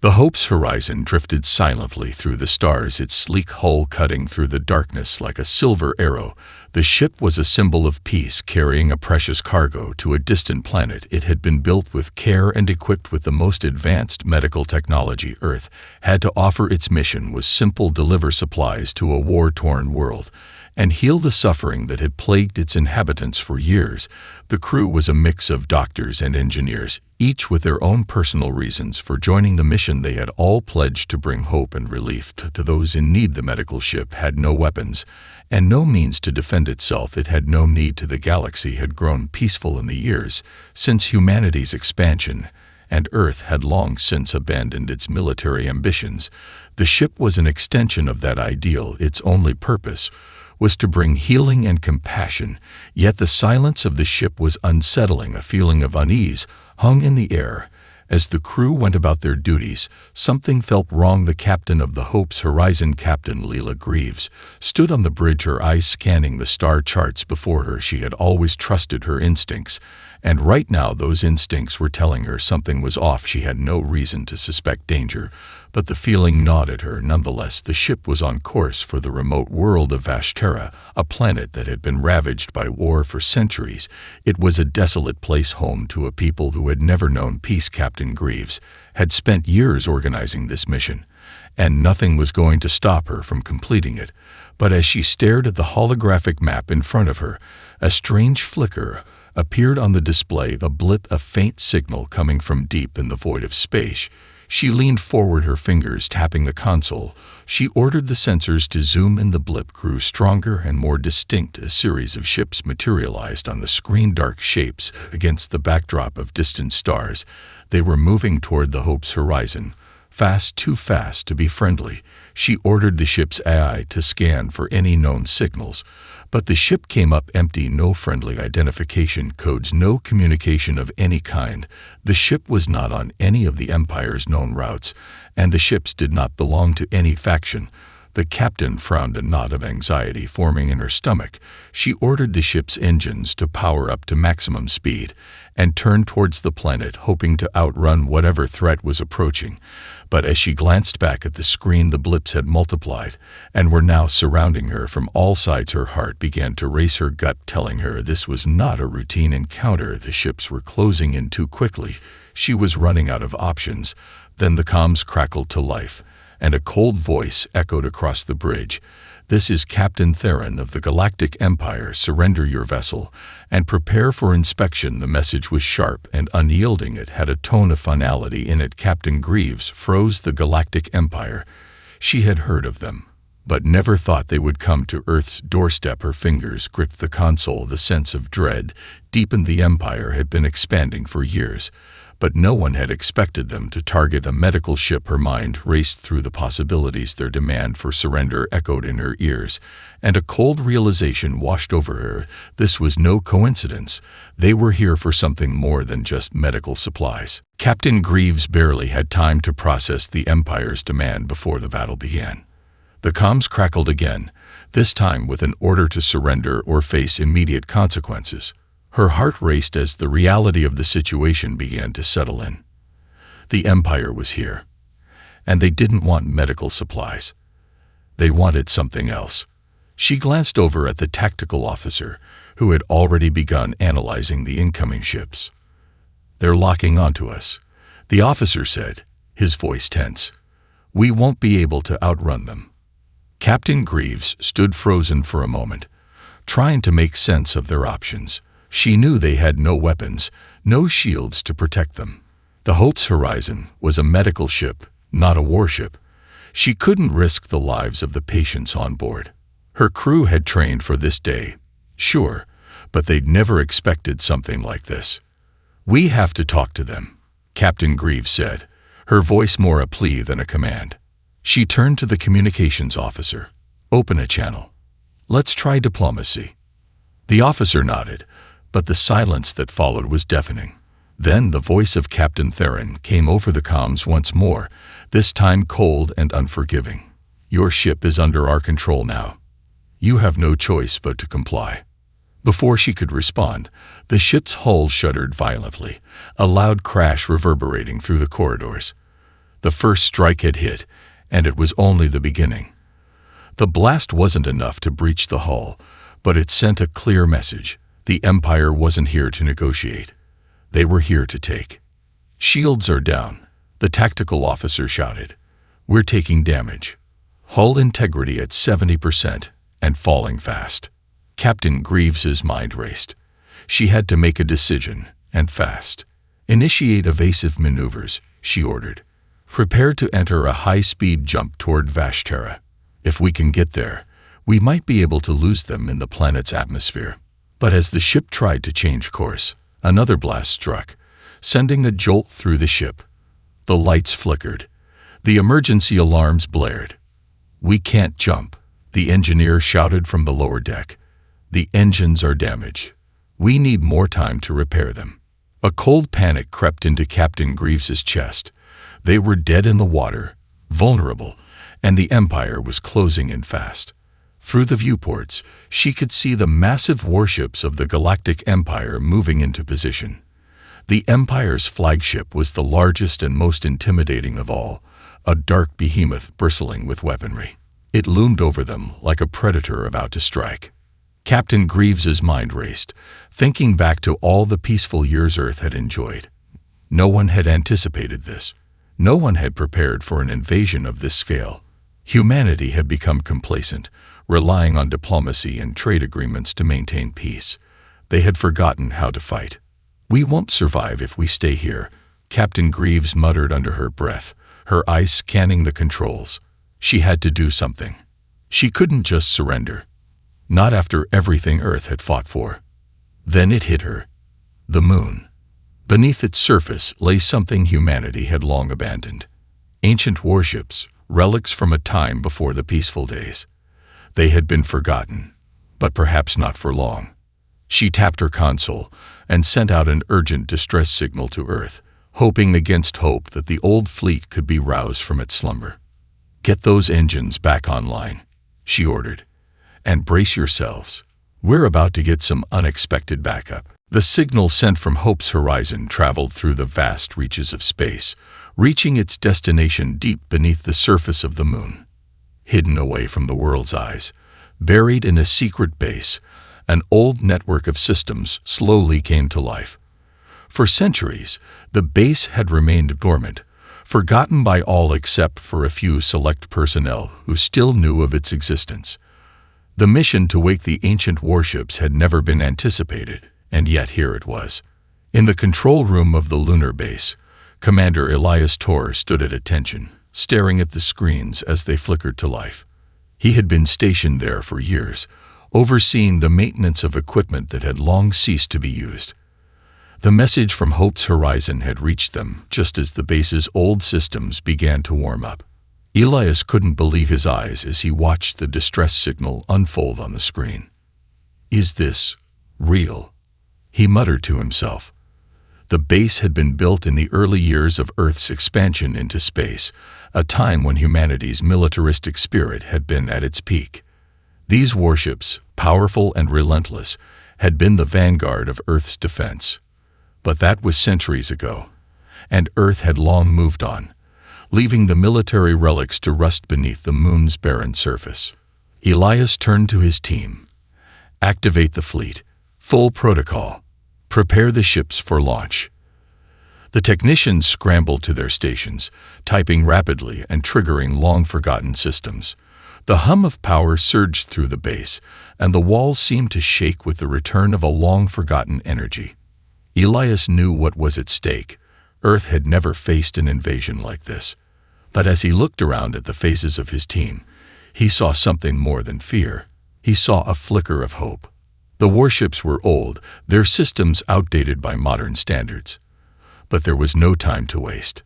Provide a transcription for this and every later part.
The Hope's horizon drifted silently through the stars, its sleek hull cutting through the darkness like a silver arrow. The ship was a symbol of peace, carrying a precious cargo to a distant planet. It had been built with care and equipped with the most advanced medical technology Earth had to offer. Its mission was simple: deliver supplies to a war-torn world and heal the suffering that had plagued its inhabitants for years. The crew was a mix of doctors and engineers, each with their own personal reasons for joining the mission. They had all pledged to bring hope and relief to those in need. The medical ship had no weapons and no means to defend itself. It had no need to. The galaxy had grown peaceful in the years since humanity's expansion, and Earth had long since abandoned its military ambitions. The ship was an extension of that ideal. Its only purpose was to bring healing and compassion, yet the silence of the ship was unsettling. A feeling of unease hung in the air. As the crew went about their duties, something felt wrong. The captain of the Hope's horizon, Captain Leela Greaves, stood on the bridge, her eyes scanning the star charts before her. She had always trusted her instincts, and right now those instincts were telling her something was off. She had no reason to suspect danger, but the feeling gnawed at her nonetheless. The ship was on course for the remote world of Vashtera, a planet that had been ravaged by war for centuries. It was a desolate place, home to a people who had never known peace. Captain Greaves had spent years organizing this mission, and nothing was going to stop her from completing it. But as she stared at the holographic map in front of her, a strange flicker appeared on the display, a blip, a faint signal coming from deep in the void of space. She leaned forward, her fingers tapping the console. She ordered the sensors to zoom in. The blip grew stronger and more distinct. A series of ships materialized on the screen, dark shapes against the backdrop of distant stars. They were moving toward the Hope's horizon, fast, too fast to be friendly. She ordered the ship's AI to scan for any known signals, but the ship came up empty. No friendly identification codes, no communication of any kind. The ship was not on any of the Empire's known routes, and the ships did not belong to any faction. The captain frowned, a knot of anxiety forming in her stomach. She ordered the ship's engines to power up to maximum speed and turned towards the planet, hoping to outrun whatever threat was approaching. But as she glanced back at the screen, the blips had multiplied and were now surrounding her from all sides. Her heart began to race, her gut telling her this was not a routine encounter. The ships were closing in too quickly. She was running out of options. Then the comms crackled to life, and a cold voice echoed across the bridge. "This is Captain Theron of the Galactic Empire. Surrender your vessel and prepare for inspection." The message was sharp and unyielding. It had a tone of finality in it. Captain Greaves froze. The Galactic Empire. She had heard of them, but never thought they would come to Earth's doorstep. Her fingers gripped the console. The sense of dread deepened. The Empire had been expanding for years, but no one had expected them to target a medical ship. Her mind raced through the possibilities. Their demand for surrender echoed in her ears, and a cold realization washed over her. This was no coincidence. They were here for something more than just medical supplies. Captain Greaves barely had time to process the Empire's demand before the battle began. The comms crackled again, this time with an order to surrender or face immediate consequences. Her heart raced as the reality of the situation began to settle in. The Empire was here, and they didn't want medical supplies. They wanted something else. She glanced over at the tactical officer, who had already begun analyzing the incoming ships. "They're locking onto us," the officer said, his voice tense. "We won't be able to outrun them." Captain Greaves stood frozen for a moment, trying to make sense of their options. She knew they had no weapons, no shields to protect them. The Hope's horizon was a medical ship, not a warship. She couldn't risk the lives of the patients on board. Her crew had trained for this day, sure, but they'd never expected something like this. "We have to talk to them," Captain Greaves said, her voice more a plea than a command. She turned to the communications officer. "Open a channel. Let's try diplomacy." The officer nodded, but the silence that followed was deafening. Then the voice of Captain Theron came over the comms once more, this time cold and unforgiving. "Your ship is under our control now. You have no choice but to comply." Before she could respond, the ship's hull shuddered violently, a loud crash reverberating through the corridors. The first strike had hit, and it was only the beginning. The blast wasn't enough to breach the hull, but it sent a clear message. The Empire wasn't here to negotiate. They were here to take. "Shields are down," the tactical officer shouted. "We're taking damage. Hull integrity at 70% and falling fast." Captain Greaves's mind raced. She had to make a decision, and fast. "Initiate evasive maneuvers," she ordered. "Prepare to enter a high-speed jump toward Vashtera. If we can get there, we might be able to lose them in the planet's atmosphere." But as the ship tried to change course, another blast struck, sending a jolt through the ship. The lights flickered. The emergency alarms blared. "We can't jump," the engineer shouted from the lower deck. "The engines are damaged. We need more time to repair them." A cold panic crept into Captain Greaves's chest. They were dead in the water, vulnerable, and the Empire was closing in fast. Through the viewports, she could see the massive warships of the Galactic Empire moving into position. The Empire's flagship was the largest and most intimidating of all, a dark behemoth bristling with weaponry. It loomed over them like a predator about to strike. Captain Greaves's mind raced, thinking back to all the peaceful years Earth had enjoyed. No one had anticipated this. No one had prepared for an invasion of this scale. Humanity had become complacent, relying on diplomacy and trade agreements to maintain peace. They had forgotten how to fight. "We won't survive if we stay here," Captain Greaves muttered under her breath, her eyes scanning the controls. She had to do something. She couldn't just surrender. Not after everything Earth had fought for. Then it hit her. The moon. Beneath its surface lay something humanity had long abandoned. Ancient warships, relics from a time before the peaceful days. They had been forgotten, but perhaps not for long. She tapped her console and sent out an urgent distress signal to Earth, hoping against hope that the old fleet could be roused from its slumber. "Get those engines back online," she ordered, "and brace yourselves. We're about to get some unexpected backup." The signal sent from Hope's horizon traveled through the vast reaches of space, reaching its destination deep beneath the surface of the moon. Hidden away from the world's eyes, buried in a secret base, an old network of systems slowly came to life. For centuries, the base had remained dormant, forgotten by all except for a few select personnel who still knew of its existence. The mission to wake the ancient warships had never been anticipated, and yet here it was. In the control room of the lunar base, Commander Elias Torr stood at attention, staring at the screens as they flickered to life. He had been stationed there for years, overseeing the maintenance of equipment that had long ceased to be used. The message from Hope's horizon had reached them just as the base's old systems began to warm up. Elias couldn't believe his eyes as he watched the distress signal unfold on the screen. "Is this real?" he muttered to himself. The base had been built in the early years of Earth's expansion into space, a time when humanity's militaristic spirit had been at its peak. These warships, powerful and relentless, had been the vanguard of Earth's defense. But that was centuries ago, and Earth had long moved on, leaving the military relics to rust beneath the moon's barren surface. Elias turned to his team. "Activate the fleet. Full protocol. Prepare the ships for launch." The technicians scrambled to their stations, typing rapidly and triggering long-forgotten systems. The hum of power surged through the base, and the walls seemed to shake with the return of a long-forgotten energy. Elias knew what was at stake. Earth had never faced an invasion like this. But as he looked around at the faces of his team, he saw something more than fear. He saw a flicker of hope. The warships were old, their systems outdated by modern standards. But there was no time to waste.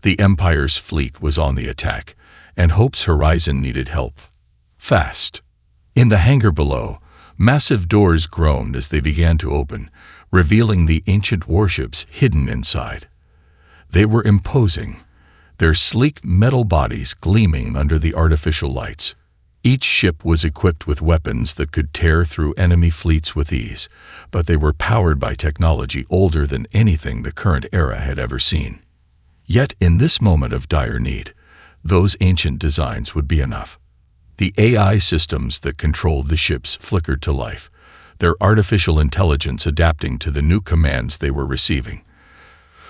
The Empire's fleet was on the attack, and Hope's horizon needed help. Fast. In the hangar below, massive doors groaned as they began to open, revealing the ancient warships hidden inside. They were imposing, their sleek metal bodies gleaming under the artificial lights. Each ship was equipped with weapons that could tear through enemy fleets with ease, but they were powered by technology older than anything the current era had ever seen. Yet in this moment of dire need, those ancient designs would be enough. The AI systems that controlled the ships flickered to life, their artificial intelligence adapting to the new commands they were receiving.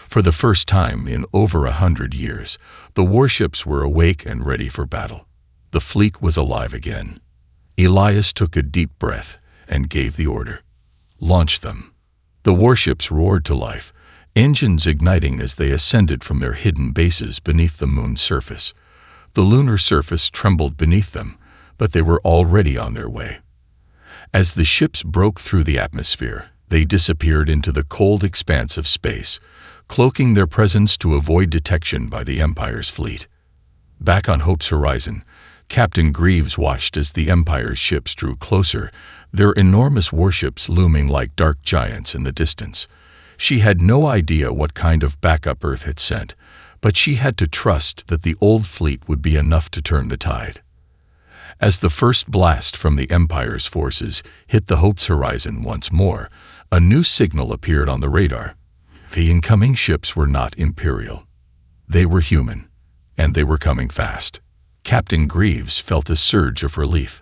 For the first time in over 100 years, the warships were awake and ready for battle. The fleet was alive again. Elias took a deep breath and gave the order. Launch them. The warships roared to life, engines igniting as they ascended from their hidden bases beneath the moon's surface. The lunar surface trembled beneath them, but they were already on their way. As the ships broke through the atmosphere, they disappeared into the cold expanse of space, cloaking their presence to avoid detection by the Empire's fleet. Back on Hope's horizon, Captain Greaves watched as the Empire's ships drew closer, their enormous warships looming like dark giants in the distance. She had no idea what kind of backup Earth had sent, but she had to trust that the old fleet would be enough to turn the tide. As the first blast from the Empire's forces hit the Hope's horizon once more, a new signal appeared on the radar. The incoming ships were not Imperial. They were human, and they were coming fast. Captain Greaves felt a surge of relief.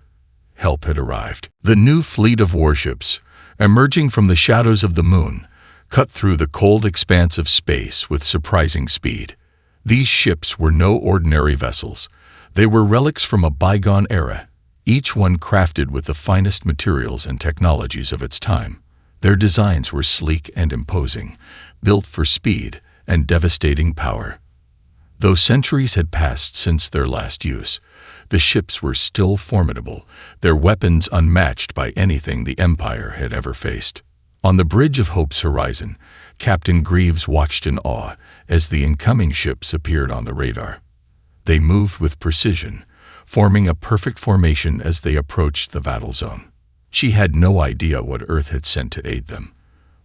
Help had arrived. The new fleet of warships, emerging from the shadows of the moon, cut through the cold expanse of space with surprising speed. These ships were no ordinary vessels. They were relics from a bygone era, each one crafted with the finest materials and technologies of its time. Their designs were sleek and imposing, built for speed and devastating power. Though centuries had passed since their last use, the ships were still formidable, their weapons unmatched by anything the Empire had ever faced. On the bridge of Hope's horizon, Captain Greaves watched in awe as the incoming ships appeared on the radar. They moved with precision, forming a perfect formation as they approached the battle zone. She had no idea what Earth had sent to aid them,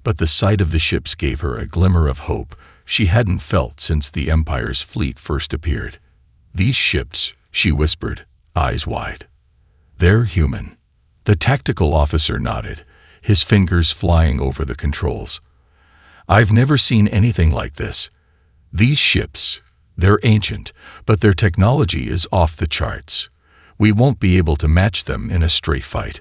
but the sight of the ships gave her a glimmer of hope she hadn't felt since the Empire's fleet first appeared. "These ships," she whispered, eyes wide. "They're human." The tactical officer nodded, his fingers flying over the controls. "I've never seen anything like this. These ships, they're ancient, but their technology is off the charts. We won't be able to match them in a straight fight."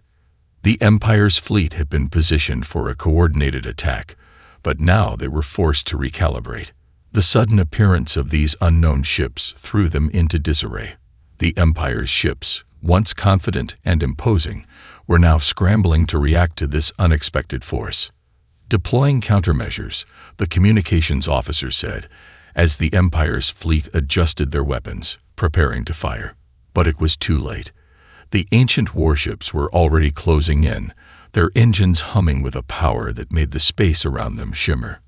The Empire's fleet had been positioned for a coordinated attack, but now they were forced to recalibrate. The sudden appearance of these unknown ships threw them into disarray. The Empire's ships, once confident and imposing, were now scrambling to react to this unexpected force. Deploying countermeasures, the communications officer said, as the Empire's fleet adjusted their weapons, preparing to fire. But it was too late. The ancient warships were already closing in, their engines humming with a power that made the space around them shimmer.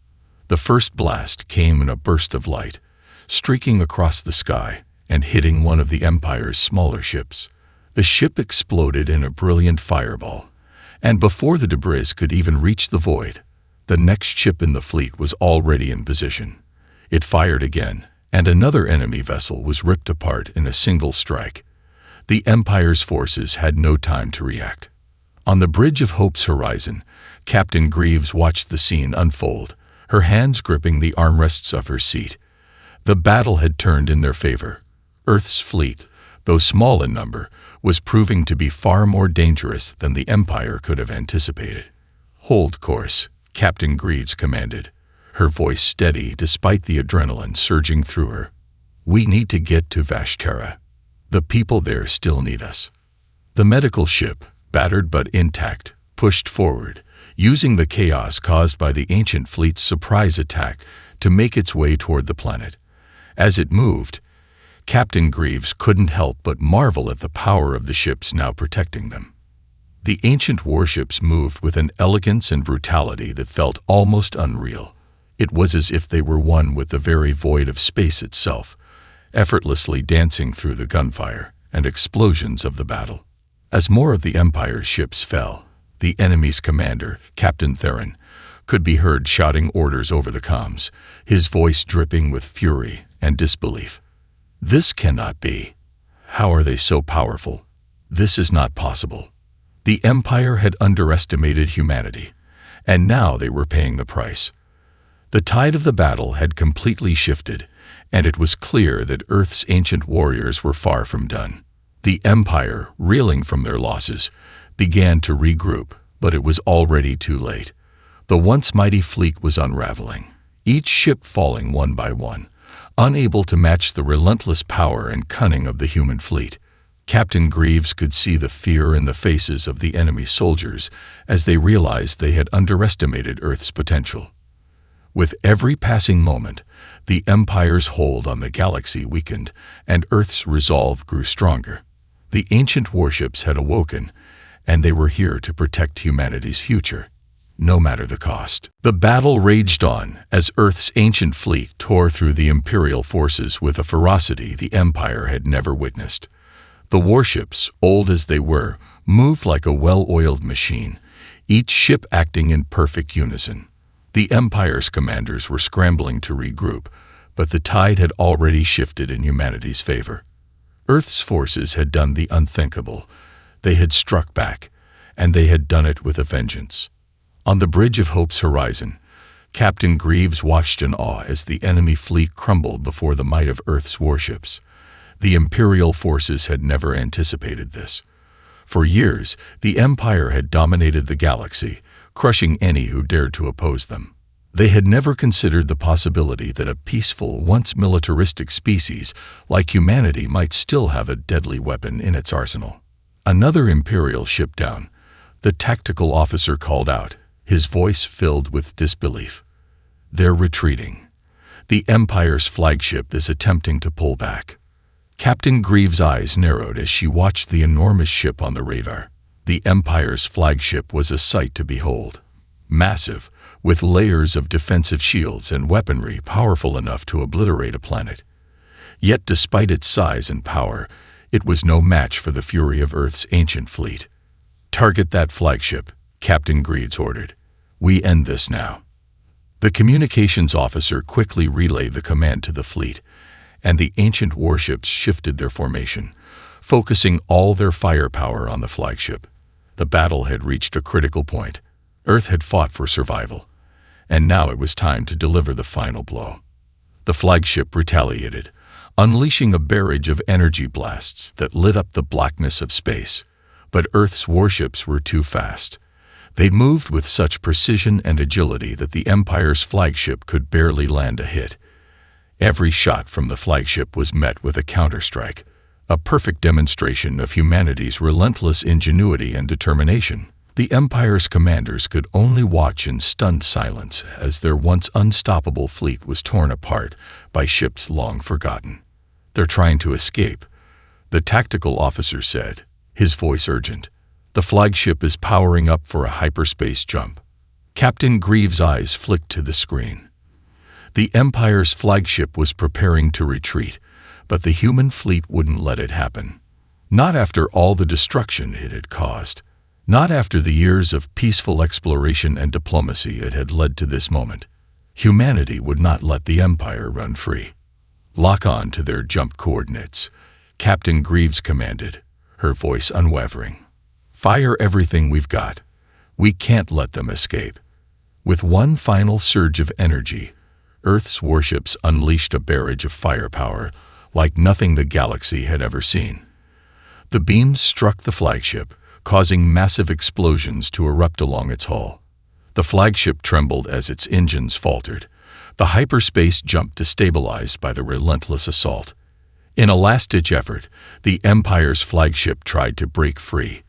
The first blast came in a burst of light, streaking across the sky and hitting one of the Empire's smaller ships. The ship exploded in a brilliant fireball, and before the debris could even reach the void, the next ship in the fleet was already in position. It fired again, and another enemy vessel was ripped apart in a single strike. The Empire's forces had no time to react. On the bridge of Hope's horizon, Captain Greaves watched the scene unfold, her hands gripping the armrests of her seat. The battle had turned in their favor. Earth's fleet, though small in number, was proving to be far more dangerous than the Empire could have anticipated. "Hold course," Captain Greaves commanded, her voice steady despite the adrenaline surging through her. "We need to get to Vashtera. The people there still need us." The medical ship, battered but intact, pushed forward, using the chaos caused by the ancient fleet's surprise attack to make its way toward the planet. As it moved, Captain Greaves couldn't help but marvel at the power of the ships now protecting them. The ancient warships moved with an elegance and brutality that felt almost unreal. It was as if they were one with the very void of space itself, effortlessly dancing through the gunfire and explosions of the battle. As more of the Empire's ships fell, the enemy's commander, Captain Theron, could be heard shouting orders over the comms, his voice dripping with fury and disbelief. "This cannot be. How are they so powerful? This is not possible." The Empire had underestimated humanity, and now they were paying the price. The tide of the battle had completely shifted, and it was clear that Earth's ancient warriors were far from done. The Empire, reeling from their losses, began to regroup, but it was already too late. The once mighty fleet was unraveling, each ship falling one by one, unable to match the relentless power and cunning of the human fleet. Captain Greaves could see the fear in the faces of the enemy soldiers as they realized they had underestimated Earth's potential. With every passing moment, the Empire's hold on the galaxy weakened, and Earth's resolve grew stronger. The ancient warships had awoken, and they were here to protect humanity's future, no matter the cost. The battle raged on as Earth's ancient fleet tore through the Imperial forces with a ferocity the Empire had never witnessed. The warships, old as they were, moved like a well-oiled machine, each ship acting in perfect unison. The Empire's commanders were scrambling to regroup, but the tide had already shifted in humanity's favor. Earth's forces had done the unthinkable. They had struck back, and they had done it with a vengeance. On the bridge of Hope's horizon, Captain Greaves watched in awe as the enemy fleet crumbled before the might of Earth's warships. The Imperial forces had never anticipated this. For years, the Empire had dominated the galaxy, crushing any who dared to oppose them. They had never considered the possibility that a peaceful, once militaristic species like humanity might still have a deadly weapon in its arsenal. Another Imperial ship down, the tactical officer called out, his voice filled with disbelief. They're retreating. The Empire's flagship is attempting to pull back. Captain Greaves' eyes narrowed as she watched the enormous ship on the radar. The Empire's flagship was a sight to behold. Massive, with layers of defensive shields and weaponry powerful enough to obliterate a planet. Yet despite its size and power, it was no match for the fury of Earth's ancient fleet. "Target that flagship," Captain Greaves ordered. "We end this now." The communications officer quickly relayed the command to the fleet, and the ancient warships shifted their formation, focusing all their firepower on the flagship. The battle had reached a critical point. Earth had fought for survival, and now it was time to deliver the final blow. The flagship retaliated, unleashing a barrage of energy blasts that lit up the blackness of space. But Earth's warships were too fast. They moved with such precision and agility that the Empire's flagship could barely land a hit. Every shot from the flagship was met with a counterstrike, a perfect demonstration of humanity's relentless ingenuity and determination. The Empire's commanders could only watch in stunned silence as their once unstoppable fleet was torn apart by ships long forgotten. "They're trying to escape," the tactical officer said, his voice urgent. "The flagship is powering up for a hyperspace jump." Captain Greaves' eyes flicked to the screen. The Empire's flagship was preparing to retreat, but the human fleet wouldn't let it happen. Not after all the destruction it had caused. Not after the years of peaceful exploration and diplomacy it had led to this moment. Humanity would not let the Empire run free. "Lock on to their jump coordinates," Captain Greaves commanded, her voice unwavering. "Fire everything we've got. We can't let them escape." With one final surge of energy, Earth's warships unleashed a barrage of firepower like nothing the galaxy had ever seen. The beams struck the flagship, causing massive explosions to erupt along its hull. The flagship trembled as its engines faltered, the hyperspace jump destabilized by the relentless assault. In a last-ditch effort, the Empire's flagship tried to break free,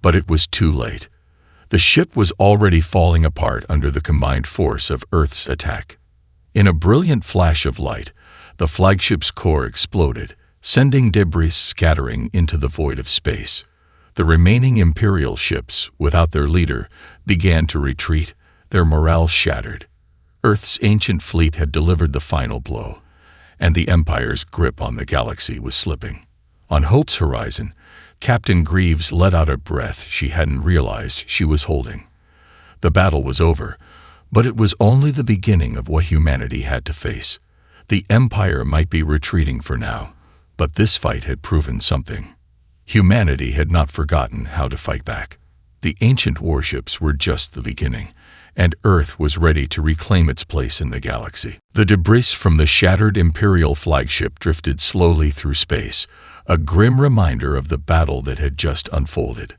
but it was too late. The ship was already falling apart under the combined force of Earth's attack. In a brilliant flash of light, the flagship's core exploded, sending debris scattering into the void of space. The remaining Imperial ships, without their leader, began to retreat, their morale shattered. Earth's ancient fleet had delivered the final blow, and the Empire's grip on the galaxy was slipping. On Hope's horizon, Captain Greaves let out a breath she hadn't realized she was holding. The battle was over, but it was only the beginning of what humanity had to face. The Empire might be retreating for now, but this fight had proven something. Humanity had not forgotten how to fight back. The ancient warships were just the beginning, and Earth was ready to reclaim its place in the galaxy. The debris from the shattered Imperial flagship drifted slowly through space, a grim reminder of the battle that had just unfolded.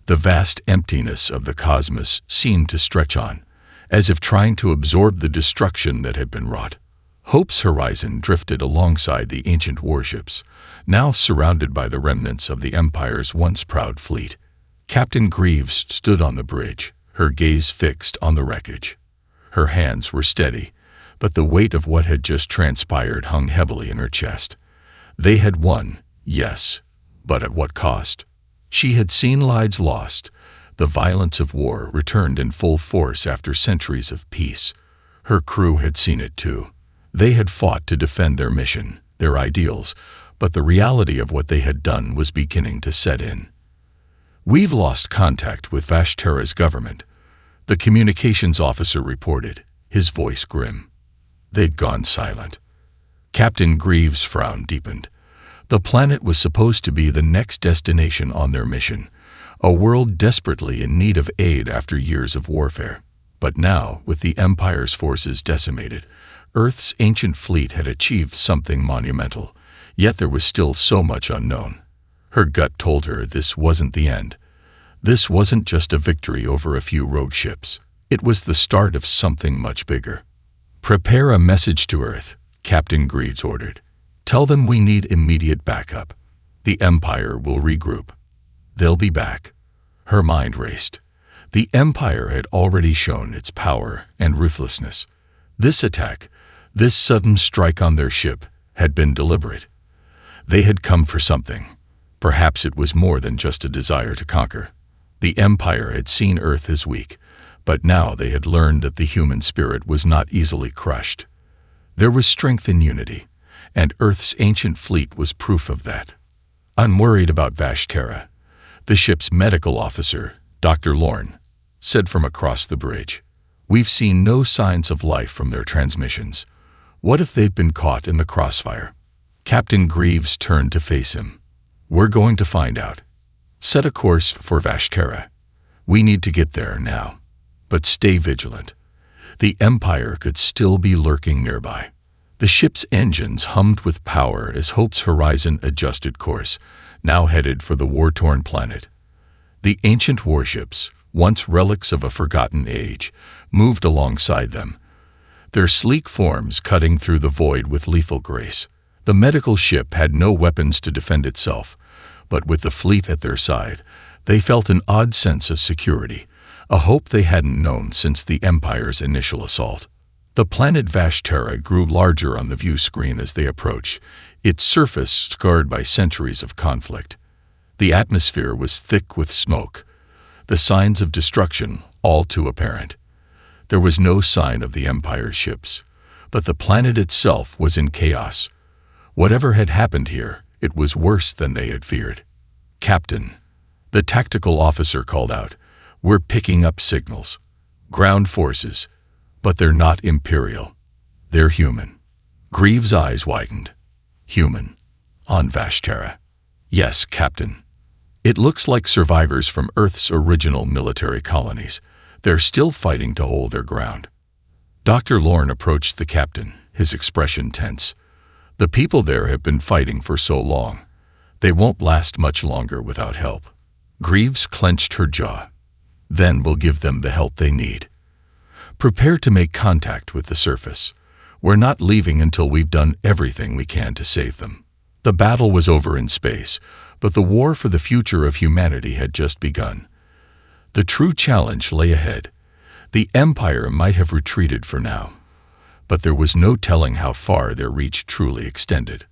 The vast emptiness of the cosmos seemed to stretch on, as if trying to absorb the destruction that had been wrought. Hope's horizon drifted alongside the ancient warships, now surrounded by the remnants of the Empire's once proud fleet. Captain Greaves stood on the bridge, her gaze fixed on the wreckage. Her hands were steady, but the weight of what had just transpired hung heavily in her chest. They had won, yes, but at what cost? She had seen lives lost. The violence of war returned in full force after centuries of peace. Her crew had seen it too. They had fought to defend their mission, their ideals, but the reality of what they had done was beginning to set in. "We've lost contact with Vashtera's government," the communications officer reported, his voice grim. They'd gone silent. Captain Greaves' frown deepened. The planet was supposed to be the next destination on their mission, a world desperately in need of aid after years of warfare. But now, with the Empire's forces decimated, Earth's ancient fleet had achieved something monumental, yet there was still so much unknown. Her gut told her this wasn't the end. This wasn't just a victory over a few rogue ships. It was the start of something much bigger. "Prepare a message to Earth," Captain Greaves ordered. "Tell them we need immediate backup. The Empire will regroup. They'll be back." Her mind raced. The Empire had already shown its power and ruthlessness. This attack, this sudden strike on their ship, had been deliberate. They had come for something. Perhaps it was more than just a desire to conquer. The Empire had seen Earth as weak, but now they had learned that the human spirit was not easily crushed. There was strength in unity, and Earth's ancient fleet was proof of that. "I'm worried about Vashtera," the ship's medical officer, Dr. Lorne, said from across the bridge. "We've seen no signs of life from their transmissions. What if they've been caught in the crossfire?" Captain Greaves turned to face him. "We're going to find out. Set a course for Vashtera. We need to get there now. But stay vigilant. The Empire could still be lurking nearby." The ship's engines hummed with power as Hope's horizon adjusted course, now headed for the war-torn planet. The ancient warships, once relics of a forgotten age, moved alongside them, their sleek forms cutting through the void with lethal grace. The medical ship had no weapons to defend itself, but with the fleet at their side, they felt an odd sense of security, a hope they hadn't known since the Empire's initial assault. The planet Vashtera grew larger on the view screen as they approached, its surface scarred by centuries of conflict. The atmosphere was thick with smoke, the signs of destruction all too apparent. There was no sign of the Empire's ships, but the planet itself was in chaos. Whatever had happened here, it was worse than they had feared. "Captain," the tactical officer called out, "we're picking up signals. Ground forces, but they're not Imperial. They're human." Greaves' eyes widened. "Human? On Vashtera?" "Yes, Captain. It looks like survivors from Earth's original military colonies. They're still fighting to hold their ground." Dr. Lorne approached the captain, his expression tense. "The people there have been fighting for so long. They won't last much longer without help." Greaves clenched her jaw. "Then we'll give them the help they need. Prepare to make contact with the surface. We're not leaving until we've done everything we can to save them." The battle was over in space, but the war for the future of humanity had just begun. The true challenge lay ahead. The Empire might have retreated for now, but there was no telling how far their reach truly extended.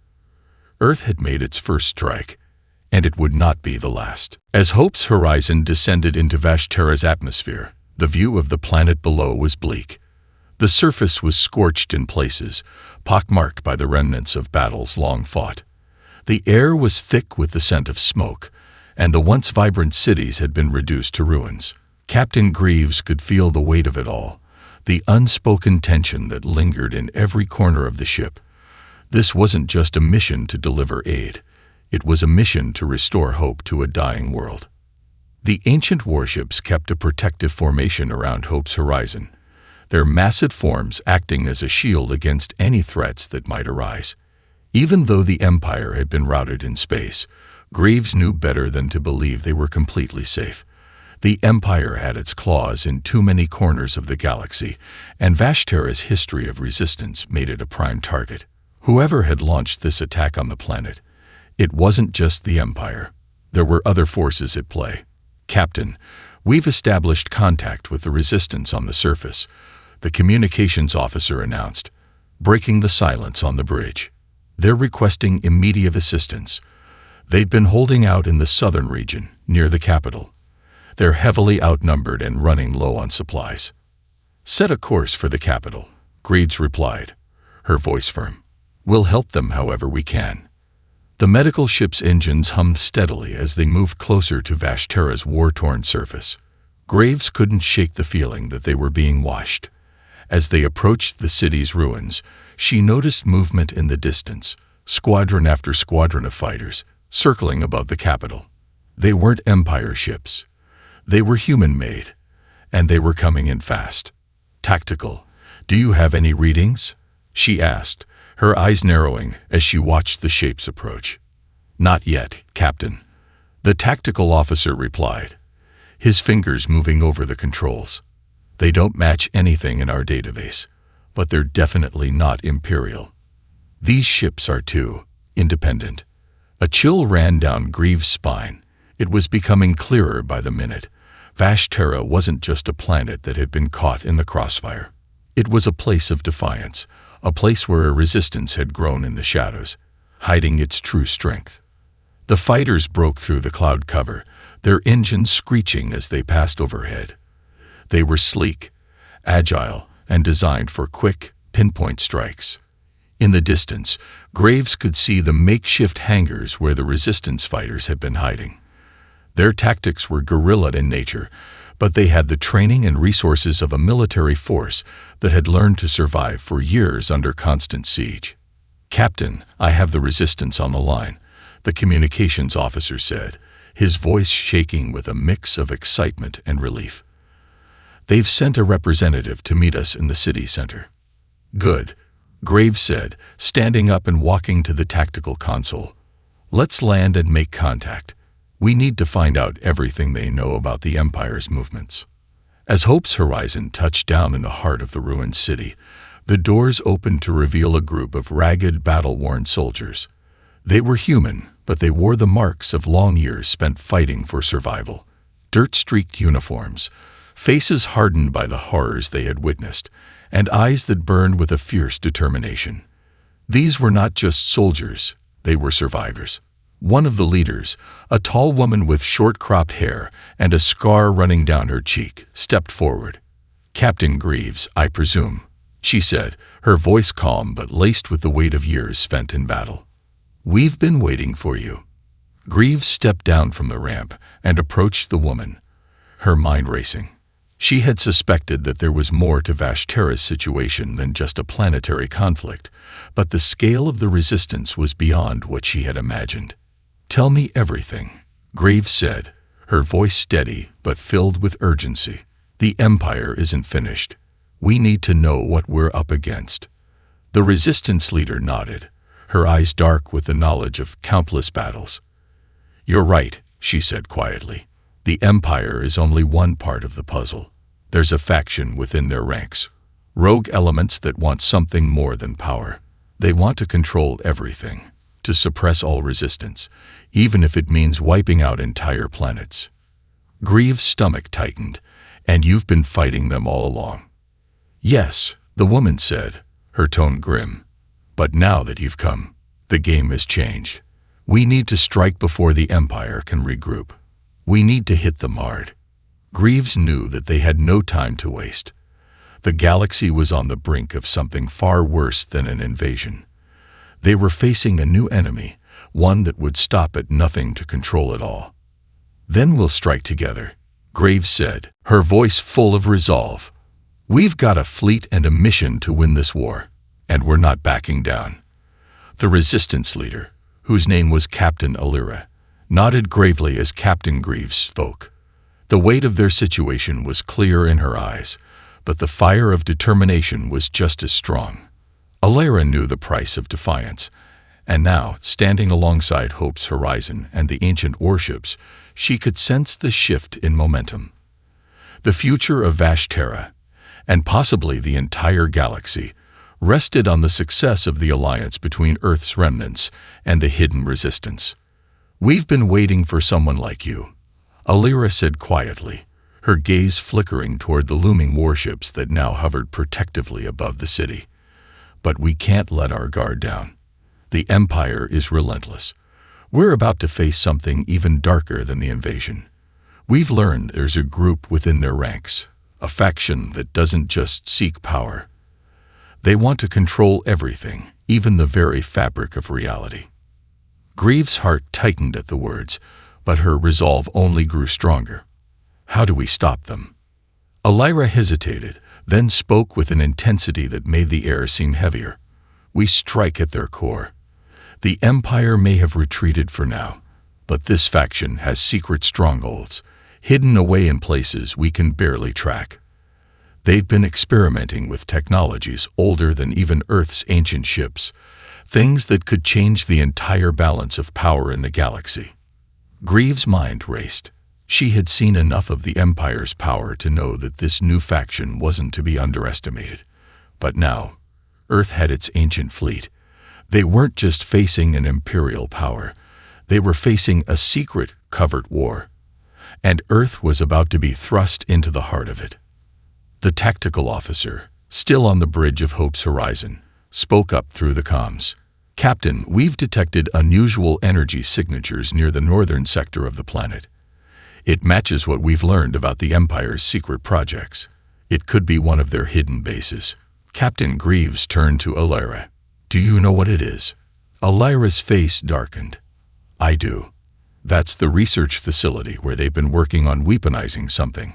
Earth had made its first strike, and it would not be the last. As Hope's horizon descended into Vashtera's atmosphere, the view of the planet below was bleak. The surface was scorched in places, pockmarked by the remnants of battles long fought. The air was thick with the scent of smoke, and the once vibrant cities had been reduced to ruins. Captain Greaves could feel the weight of it all, the unspoken tension that lingered in every corner of the ship. This wasn't just a mission to deliver aid. It was a mission to restore hope to a dying world. The ancient warships kept a protective formation around Hope's horizon, their massive forms acting as a shield against any threats that might arise. Even though the Empire had been routed in space, Graves knew better than to believe they were completely safe. The Empire had its claws in too many corners of the galaxy, and Vashtera's history of resistance made it a prime target. Whoever had launched this attack on the planet, it wasn't just the Empire. There were other forces at play. "Captain, we've established contact with the resistance on the surface," the communications officer announced, breaking the silence on the bridge. "They're requesting immediate assistance. They'd been holding out in the southern region, near the capital. They're heavily outnumbered and running low on supplies." "Set a course for the capital," Graves replied, her voice firm. "We'll help them however we can." The medical ship's engines hummed steadily as they moved closer to Vashtera's war-torn surface. Graves couldn't shake the feeling that they were being watched. As they approached the city's ruins, she noticed movement in the distance, squadron after squadron of fighters, circling above the capital. They weren't Empire ships. They were human-made, and they were coming in fast. "Tactical. Do you have any readings?" she asked, her eyes narrowing as she watched the shapes approach. "Not yet, Captain," the tactical officer replied, his fingers moving over the controls. "They don't match anything in our database, but they're definitely not Imperial. These ships are too independent." A chill ran down Greaves' spine. It was becoming clearer by the minute. Vashtera wasn't just a planet that had been caught in the crossfire. It was a place of defiance, a place where a resistance had grown in the shadows, hiding its true strength. The fighters broke through the cloud cover, their engines screeching as they passed overhead. They were sleek, agile, and designed for quick, pinpoint strikes. In the distance, Graves could see the makeshift hangars where the resistance fighters had been hiding. Their tactics were guerrilla in nature, but they had the training and resources of a military force that had learned to survive for years under constant siege. "Captain, I have the resistance on the line," the communications officer said, his voice shaking with a mix of excitement and relief. "They've sent a representative to meet us in the city center." "Good," Graves said, standing up and walking to the tactical console. "Let's land and make contact. We need to find out everything they know about the Empire's movements." As Hope's horizon touched down in the heart of the ruined city, the doors opened to reveal a group of ragged, battle-worn soldiers. They were human, but they wore the marks of long years spent fighting for survival. Dirt-streaked uniforms, faces hardened by the horrors they had witnessed, and eyes that burned with a fierce determination. These were not just soldiers, they were survivors. One of the leaders, a tall woman with short-cropped hair and a scar running down her cheek, stepped forward. "Captain Greaves, I presume," she said, her voice calm but laced with the weight of years spent in battle. "We've been waiting for you." Greaves stepped down from the ramp and approached the woman, her mind racing. She had suspected that there was more to Vashtera's situation than just a planetary conflict, but the scale of the resistance was beyond what she had imagined. "Tell me everything," Graves said, her voice steady but filled with urgency. "The Empire isn't finished. We need to know what we're up against." The resistance leader nodded, her eyes dark with the knowledge of countless battles. "You're right," she said quietly. "The Empire is only one part of the puzzle. There's a faction within their ranks, rogue elements that want something more than power. They want to control everything, to suppress all resistance, even if it means wiping out entire planets." Greaves' stomach tightened. "And you've been fighting them all along." "Yes," the woman said, her tone grim. "But now that you've come, the game has changed. We need to strike before the Empire can regroup. We need to hit them hard." Greaves knew that they had no time to waste. The galaxy was on the brink of something far worse than an invasion. They were facing a new enemy, one that would stop at nothing to control it all. "Then we'll strike together," Graves said, her voice full of resolve. "We've got a fleet and a mission to win this war, and we're not backing down." The resistance leader, whose name was Captain Alira, nodded gravely as Captain Greaves spoke. The weight of their situation was clear in her eyes, but the fire of determination was just as strong. Alara knew the price of defiance, and now, standing alongside Hope's Horizon and the ancient warships, she could sense the shift in momentum. The future of Vashterra, and possibly the entire galaxy, rested on the success of the alliance between Earth's remnants and the hidden resistance. "We've been waiting for someone like you," Alara said quietly, her gaze flickering toward the looming warships that now hovered protectively above the city. "But we can't let our guard down. The Empire is relentless. We're about to face something even darker than the invasion. We've learned there's a group within their ranks, a faction that doesn't just seek power. They want to control everything, even the very fabric of reality." Greaves' heart tightened at the words, but her resolve only grew stronger. "How do we stop them?" Alara hesitated, then spoke with an intensity that made the air seem heavier. "We strike at their core. The Empire may have retreated for now, but this faction has secret strongholds, hidden away in places we can barely track. They've been experimenting with technologies older than even Earth's ancient ships, things that could change the entire balance of power in the galaxy." Greaves' mind raced. She had seen enough of the Empire's power to know that this new faction wasn't to be underestimated. But now, Earth had its ancient fleet. They weren't just facing an imperial power. They were facing a secret, covert war. And Earth was about to be thrust into the heart of it. The tactical officer, still on the bridge of Hope's Horizon, spoke up through the comms. "Captain, we've detected unusual energy signatures near the northern sector of the planet. It matches what we've learned about the Empire's secret projects. It could be one of their hidden bases." Captain Greaves turned to Alara. "Do you know what it is?" Alara's face darkened. "I do. That's the research facility where they've been working on weaponizing something.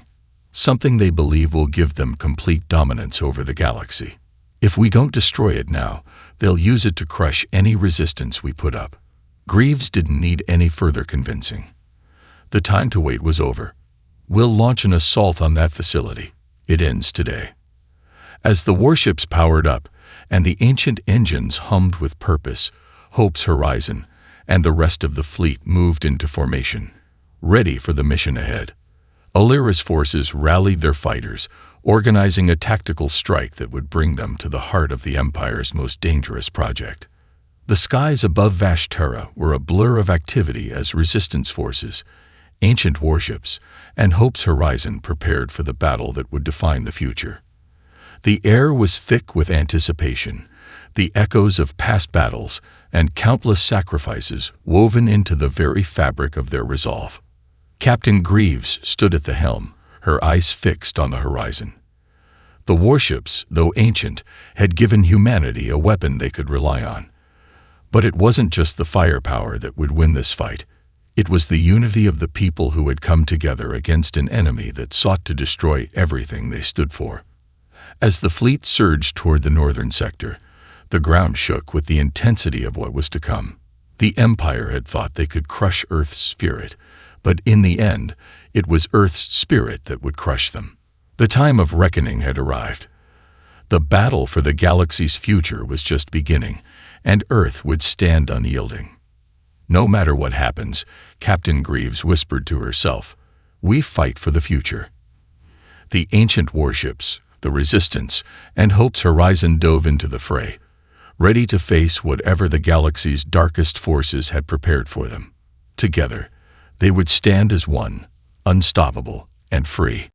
Something they believe will give them complete dominance over the galaxy. If we don't destroy it now, they'll use it to crush any resistance we put up." Greaves didn't need any further convincing. The time to wait was over. "We'll launch an assault on that facility. It ends today." As the warships powered up and the ancient engines hummed with purpose, Hope's Horizon and the rest of the fleet moved into formation, ready for the mission ahead. Alara's forces rallied their fighters, organizing a tactical strike that would bring them to the heart of the Empire's most dangerous project. The skies above Vashterra were a blur of activity as resistance forces, ancient warships, and Hope's Horizon prepared for the battle that would define the future. The air was thick with anticipation, the echoes of past battles and countless sacrifices woven into the very fabric of their resolve. Captain Greaves stood at the helm, her eyes fixed on the horizon. The warships, though ancient, had given humanity a weapon they could rely on. But it wasn't just the firepower that would win this fight. It was the unity of the people who had come together against an enemy that sought to destroy everything they stood for. As the fleet surged toward the northern sector, the ground shook with the intensity of what was to come. The Empire had thought they could crush Earth's spirit, but in the end, it was Earth's spirit that would crush them. The time of reckoning had arrived. The battle for the galaxy's future was just beginning, and Earth would stand unyielding. "No matter what happens," Captain Greaves whispered to herself, "we fight for the future." The ancient warships, the Resistance, and Hope's Horizon dove into the fray, ready to face whatever the galaxy's darkest forces had prepared for them. Together, they would stand as one, unstoppable and free.